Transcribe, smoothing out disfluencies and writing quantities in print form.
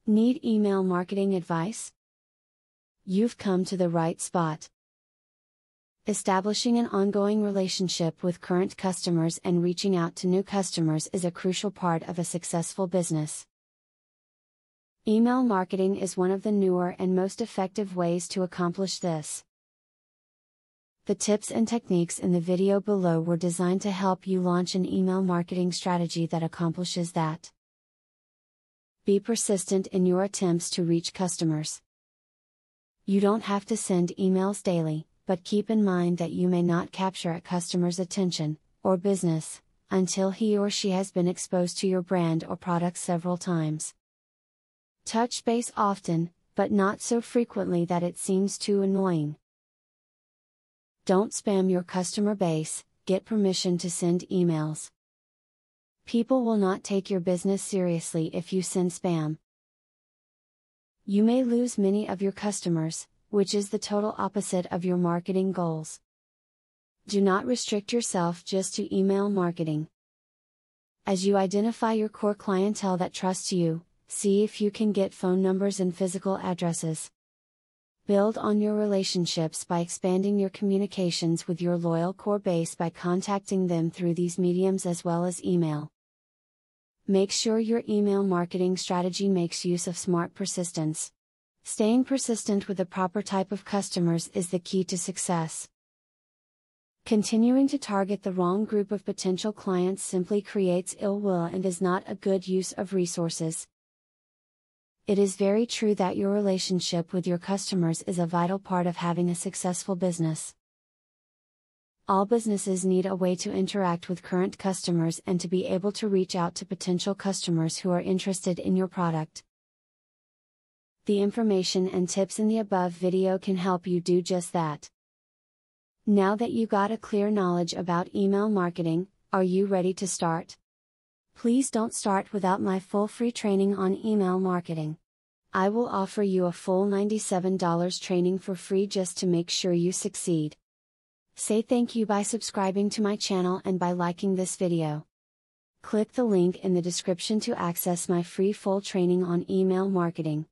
Need email marketing advice? You've come to the right spot. Establishing an ongoing relationship with current customers and reaching out to new customers is a crucial part of a successful business. Email marketing is one of the newer and most effective ways to accomplish this. The tips and techniques in the video below were designed to help you launch an email marketing strategy that accomplishes that. Be persistent in your attempts to reach customers. You don't have to send emails daily, but keep in mind that you may not capture a customer's attention, or business, until he or she has been exposed to your brand or product several times. Touch base often, but not so frequently that it seems too annoying. Don't spam your customer base, get permission to send emails. People will not take your business seriously if you send spam. You may lose many of your customers, which is the total opposite of your marketing goals. Do not restrict yourself just to email marketing. As you identify your core clientele that trusts you, see if you can get phone numbers and physical addresses. Build on your relationships by expanding your communications with your loyal core base by contacting them through these mediums as well as email. Make sure your email marketing strategy makes use of smart persistence. Staying persistent with the proper type of customers is the key to success. Continuing to target the wrong group of potential clients simply creates ill will and is not a good use of resources. It is very true that your relationship with your customers is a vital part of having a successful business. All businesses need a way to interact with current customers and to be able to reach out to potential customers who are interested in your product. The information and tips in the above video can help you do just that. Now that you got a clear knowledge about email marketing, are you ready to start? Please don't start without my full free training on email marketing. I will offer you a full $97 training for free just to make sure you succeed. Say thank you by subscribing to my channel and by liking this video. Click the link in the description to access my free full training on email marketing.